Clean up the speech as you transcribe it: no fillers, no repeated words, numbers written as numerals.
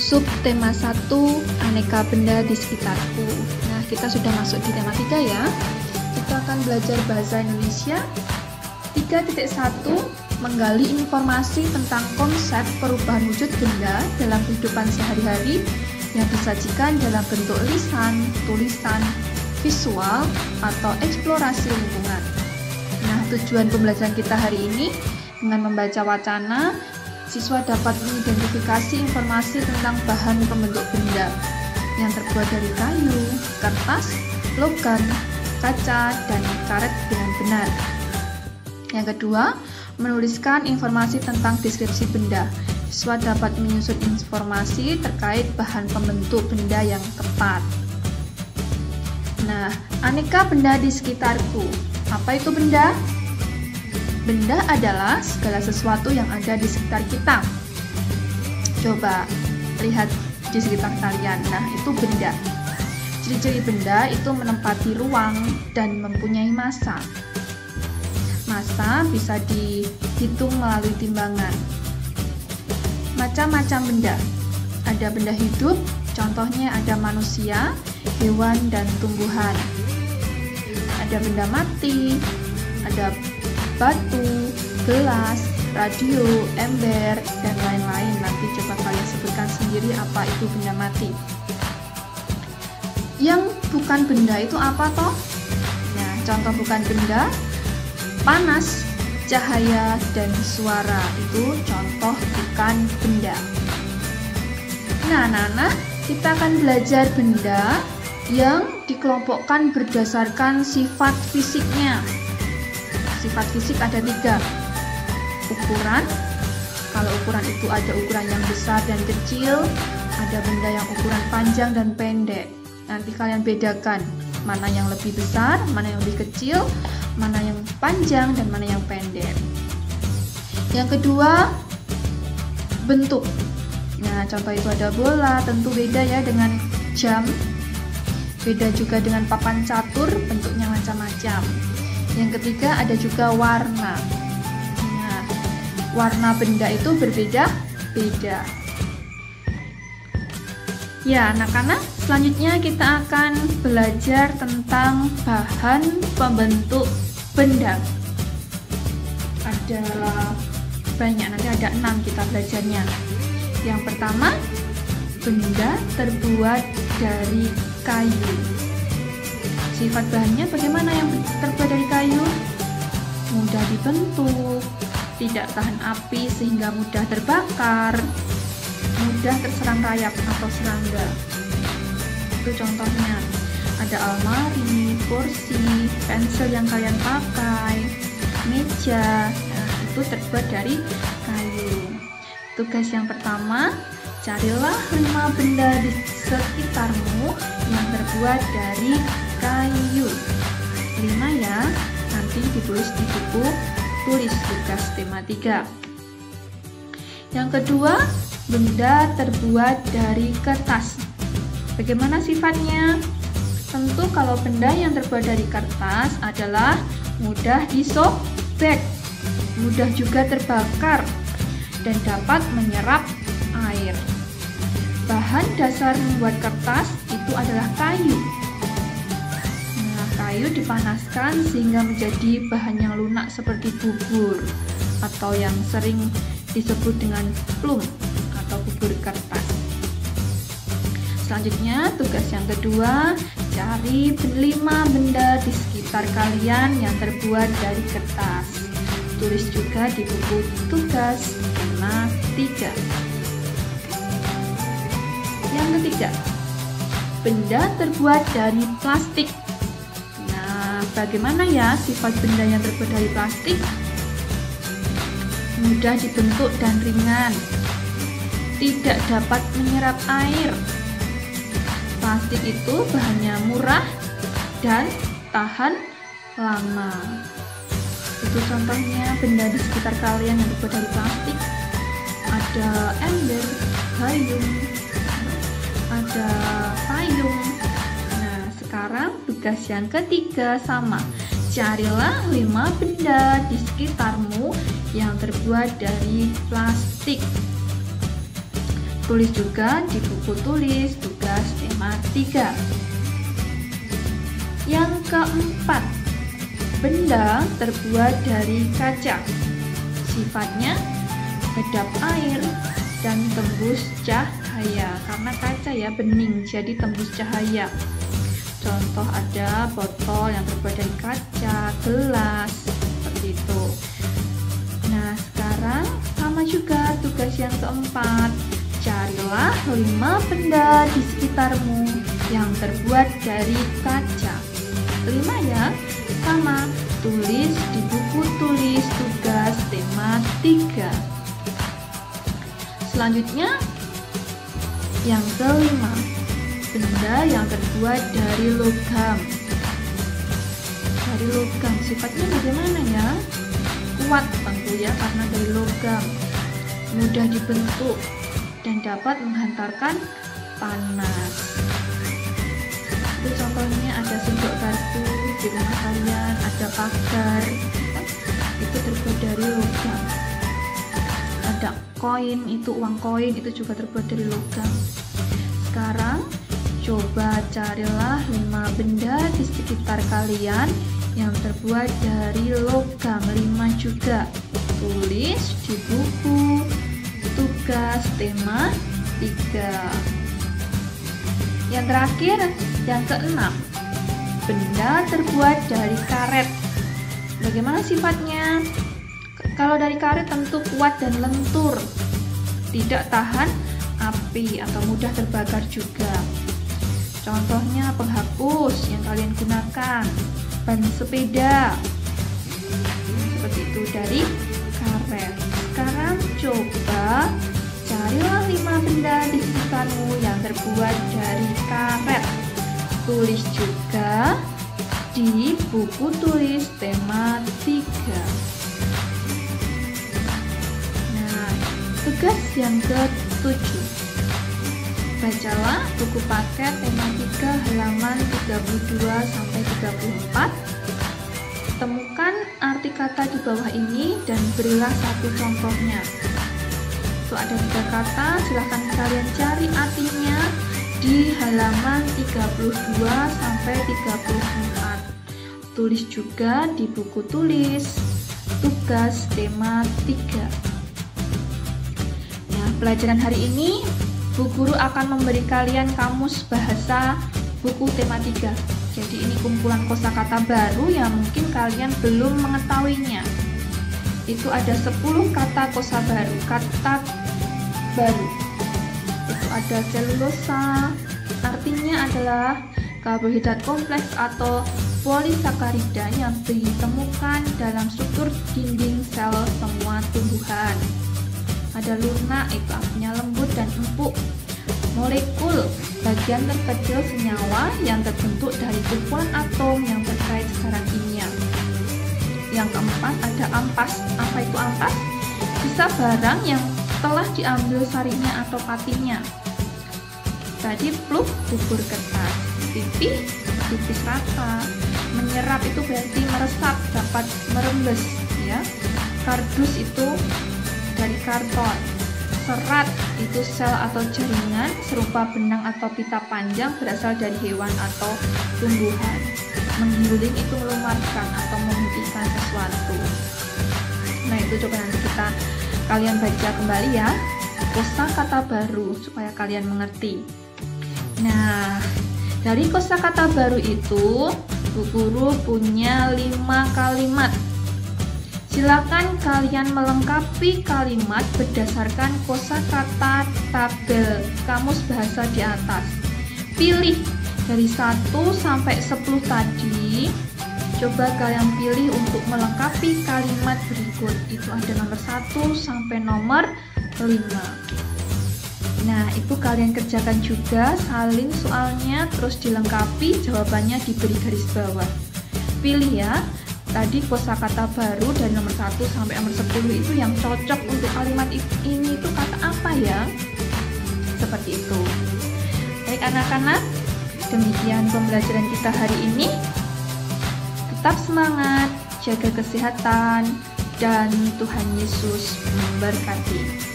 Subtema 1, aneka benda di sekitarku. Nah, kita sudah masuk di tema 3 ya. Kita akan belajar bahasa Indonesia. 3.1, menggali informasi tentang konsep perubahan wujud benda dalam kehidupan sehari-hari yang disajikan dalam bentuk lisan, tulisan, visual, atau eksplorasi lingkungan. Nah, tujuan pembelajaran kita hari ini dengan membaca wacana, siswa dapat mengidentifikasi informasi tentang bahan pembentuk benda yang terbuat dari kayu, kertas, logam, kaca, dan karet dengan benar. Yang kedua, menuliskan informasi tentang deskripsi benda. Siswa dapat menyusun informasi terkait bahan pembentuk benda yang tepat. Nah, aneka benda di sekitarku. Apa itu benda? Benda adalah segala sesuatu yang ada di sekitar kita. Coba lihat di sekitar kalian. Nah, itu benda. Ciri-ciri benda itu menempati ruang dan mempunyai massa. Massa bisa dihitung melalui timbangan. Macam-macam benda. Ada benda hidup, contohnya ada manusia, hewan, dan tumbuhan. Ada benda mati, ada batu, gelas, radio, ember, dan lain-lain. Nanti coba kalian sebutkan sendiri apa itu benda mati. Yang bukan benda itu apa toh? Nah, contoh bukan benda, panas, cahaya, dan suara itu contoh bukan benda. Nah, anak-anak, kita akan belajar benda yang dikelompokkan berdasarkan sifat fisiknya. Sifat fisik ada 3. Ukuran, kalau ukuran itu ada ukuran yang besar dan kecil, ada benda yang ukuran panjang dan pendek. Nanti kalian bedakan mana yang lebih besar, mana yang lebih kecil, mana yang panjang, dan mana yang pendek. Yang kedua, bentuk. Nah, contoh itu ada bola, tentu beda ya dengan jam. Beda juga dengan papan catur, bentuknya macam-macam. Yang ketiga, ada juga warna. Nah, warna benda itu berbeda-beda. Ya, anak-anak, selanjutnya kita akan belajar tentang bahan pembentuk benda. Ada banyak, nanti ada 6 kita belajarnya. Yang pertama, benda terbuat dari kayu. Sifat bahannya bagaimana yang terbuat dari kayu? Mudah dibentuk, tidak tahan api sehingga mudah terbakar, mudah terserang rayap atau serangga. Itu contohnya. Ada almari, kursi, pensil yang kalian pakai, meja. Nah, itu terbuat dari kayu. Tugas yang pertama, carilah 5 benda di sekitarmu yang terbuat dari kayu. 5 ya, nanti ditulis di buku tulis tugas tema 3. Yang kedua, benda terbuat dari kertas. Bagaimana sifatnya? Tentu kalau benda yang terbuat dari kertas adalah mudah disobek, mudah juga terbakar, dan dapat menyerap air. Bahan dasar membuat kertas itu adalah kayu. Nah, kayu dipanaskan sehingga menjadi bahan yang lunak seperti bubur atau yang sering disebut dengan plum atau bubur kertas. Selanjutnya, tugas yang kedua, cari 5 benda di sekitar kalian yang terbuat dari kertas. Tulis juga di buku tugas tema 3. Yang ketiga, benda terbuat dari plastik. Nah, bagaimana ya sifat benda yang terbuat dari plastik? Mudah dibentuk dan ringan, tidak dapat menyerap air. Plastik itu bahannya murah dan tahan lama. Itu contohnya benda di sekitar kalian yang terbuat dari plastik. Ada ember, gayung, ada payung. Nah, sekarang tugas yang ketiga sama. Carilah 5 benda di sekitarmu yang terbuat dari plastik. Tulis juga di buku tulis tugas tema 3. Yang keempat, benda terbuat dari kaca. Sifatnya kedap air dan tembus cahaya. Karena kaca ya, bening, jadi tembus cahaya. Contoh ada botol yang terbuat dari kaca, gelas, seperti itu. Nah, sekarang sama juga tugas yang keempat. Carilah 5 benda di sekitarmu yang terbuat dari kaca. 5 ya, sama. Tulis di buku tulis tugas tema 3. Selanjutnya, yang kelima, benda yang terbuat dari logam. Dari logam, sifatnya bagaimana ya? Kuat tentu ya, karena dari logam, mudah dibentuk dan dapat menghantarkan panas. Itu contohnya ada sendok garpu di rumah kalian, ada pagar, itu terbuat dari logam. Ada koin, itu uang koin, itu juga terbuat dari logam. Sekarang coba carilah 5 benda di sekitar kalian yang terbuat dari logam. 5 juga. Tulis di buku tugas tema 3. Yang terakhir, yang keenam, benda terbuat dari karet. Bagaimana sifatnya? Kalau dari karet tentu kuat dan lentur, tidak tahan api atau mudah terbakar juga. Contohnya penghapus yang kalian gunakan, ban sepeda, seperti itu dari karet. Sekarang coba carilah 5 benda di sekitarmu yang terbuat dari karet. Tulis juga di buku tulis tema 3. Nah, tugas yang ke-7. Bacalah buku paket tema 3 halaman 32-34. Temukan arti kata di bawah ini dan berilah satu contohnya. Itu ada 3 kata, silahkan kalian cari artinya di halaman 32-34. Tulis juga di buku tulis tugas tema 3. Nah, pelajaran hari ini Bu Guru akan memberi kalian kamus bahasa buku tema 3. Jadi ini kumpulan kosakata baru yang mungkin kalian belum mengetahuinya. Itu ada 10 kata kosa baru, kata baru. Itu ada selulosa, artinya adalah karbohidrat kompleks atau polisakarida yang ditemukan dalam struktur dinding sel semua tumbuhan. Ada lunak, itu artinya lembut dan empuk. Molekul, bagian terkecil senyawa yang terbentuk dari kumpulan atom yang terkait secara kimia. Yang keempat ada ampas. Apa itu ampas? Sisa barang yang telah diambil sarinya atau patinya. Tadi pluk, bubur kertas. Pipih, tipis rata. Menyerap itu berarti meresap, dapat merembes ya. Kardus itu dari karton. Serat itu sel atau jaringan serupa benang atau pita panjang berasal dari hewan atau tumbuhan. Menggiling itu melumatkan atau memutihkan sesuatu. Nah, itu coba nanti kalian baca kembali ya, kosakata baru supaya kalian mengerti. Nah, dari kosakata baru itu Bu Guru punya 5 kalimat. Silakan kalian melengkapi kalimat berdasarkan kosakata tabel kamus bahasa di atas. Pilih dari 1 sampai 10 tadi. Coba kalian pilih untuk melengkapi kalimat berikut. Itu ada nomor 1 sampai nomor 5. Nah, itu kalian kerjakan juga, salin soalnya, terus dilengkapi, jawabannya diberi garis bawah. Pilih ya. Tadi kosakata baru dari nomor 1 sampai nomor 10 itu yang cocok untuk kalimat ini itu kata apa ya? Seperti itu. Baik anak-anak, demikian pembelajaran kita hari ini. Tetap semangat, jaga kesehatan, dan Tuhan Yesus memberkati.